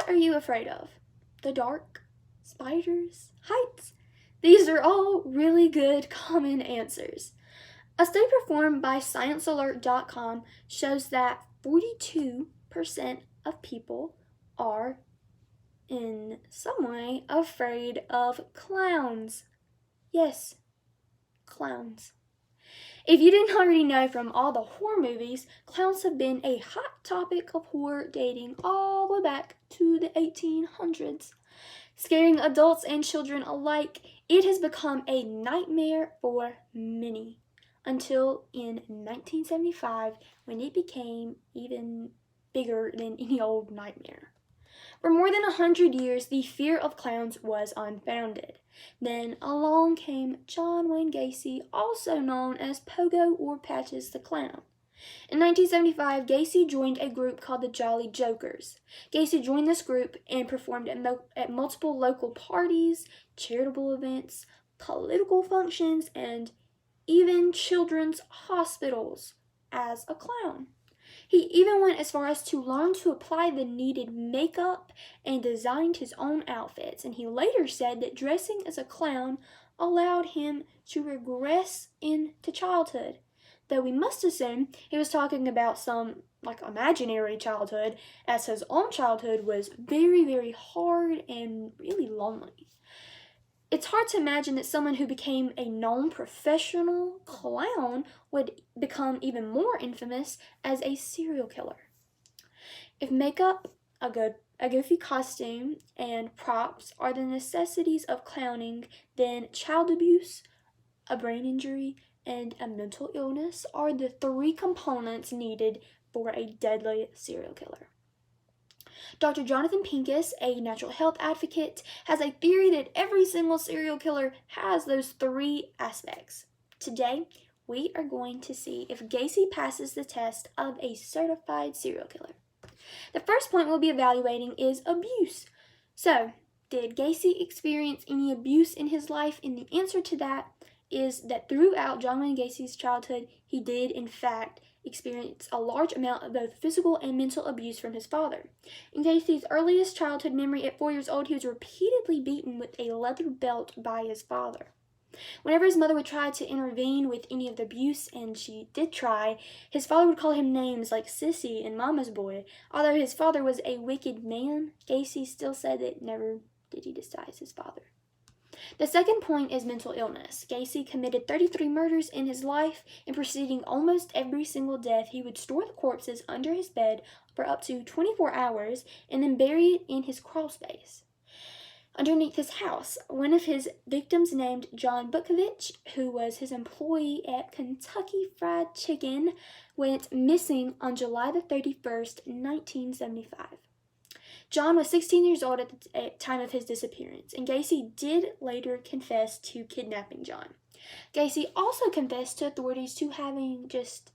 What are you afraid of? The dark? Spiders? Heights? These are all really good common answers. A study performed by ScienceAlert.com shows that 42% of people are in some way afraid of clowns. Yes, clowns. If you didn't already know from all the horror movies, clowns have been a hot topic of horror dating all the way back to the 1800s. Scaring adults and children alike, it has become a nightmare for many. Until in 1975, when it became even bigger than any old nightmare. For more than 100 years, the fear of clowns was unfounded. Then along came John Wayne Gacy, also known as Pogo or Patches the Clown. In 1975, Gacy joined a group called the Jolly Jokers. Gacy joined this group and performed at multiple local parties, charitable events, political functions, and even children's hospitals as a clown. He even went as far as to learn to apply the needed makeup and designed his own outfits, and he later said that dressing as a clown allowed him to regress into childhood. Though we must assume he was talking about some imaginary childhood, as his own childhood was very, very hard and really lonely. It's hard to imagine that someone who became a known professional clown would become even more infamous as a serial killer. If makeup, a goofy costume, and props are the necessities of clowning, then child abuse, a brain injury, and a mental illness are the three components needed for a deadly serial killer. Dr. Jonathan Pincus, a natural health advocate, has a theory that every single serial killer has those three aspects. Today, we are going to see if Gacy passes the test of a certified serial killer. The first point we'll be evaluating is abuse. So, did Gacy experience any abuse in his life? And the answer to that is that throughout John Wayne Gacy's childhood, he did, in fact, experience a large amount of both physical and mental abuse from his father. In Gacy's earliest childhood memory, at 4 years old, he was repeatedly beaten with a leather belt by his father. Whenever his mother would try to intervene with any of the abuse, and she did try, his father would call him names like sissy and mama's boy. Although his father was a wicked man, Gacy still said that never did he despise his father. The second point is mental illness. Gacy committed 33 murders in his life, and preceding almost every single death, he would store the corpses under his bed for up to 24 hours and then bury it in his crawl space underneath his house. One of his victims, named John Bukovich, who was his employee at Kentucky Fried Chicken, went missing on July the 31st, 1975. John was 16 years old at the time of his disappearance, and Gacy did later confess to kidnapping John. Gacy also confessed to authorities to having just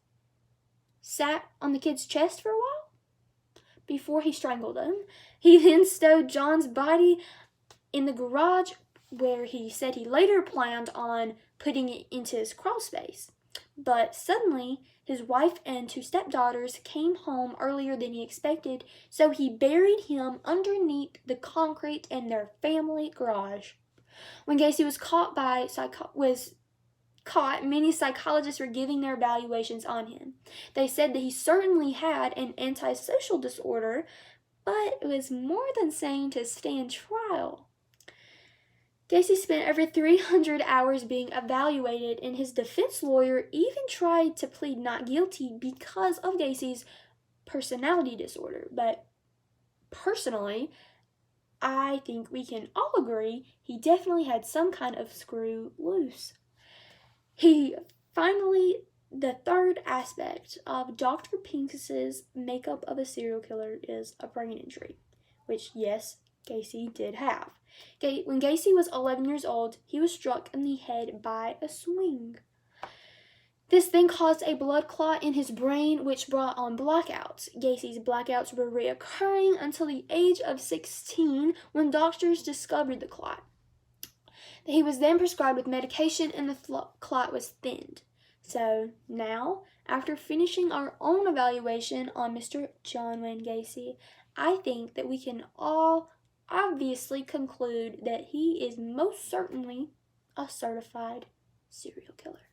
sat on the kid's chest for a while before he strangled him. He then stowed John's body in the garage, where he said he later planned on putting it into his crawl space. But suddenly, his wife and two stepdaughters came home earlier than he expected, so he buried him underneath the concrete in their family garage. When Gacy was caught, many psychologists were giving their evaluations on him. They said that he certainly had an antisocial disorder, but was more than sane to stand trial. Gacy spent over 300 hours being evaluated, and his defense lawyer even tried to plead not guilty because of Gacy's personality disorder. But personally, I think we can all agree he definitely had some kind of screw loose. The third aspect of Dr. Pincus's makeup of a serial killer is a brain injury, which, yes, Gacy did have. When Gacy was 11 years old, he was struck in the head by a swing. This then caused a blood clot in his brain, which brought on blackouts. Gacy's blackouts were reoccurring until the age of 16, when doctors discovered the clot. He was then prescribed with medication, and the clot was thinned. So now, after finishing our own evaluation on Mr. John Wayne Gacy, I think that we can all obviously conclude that he is most certainly a certified serial killer.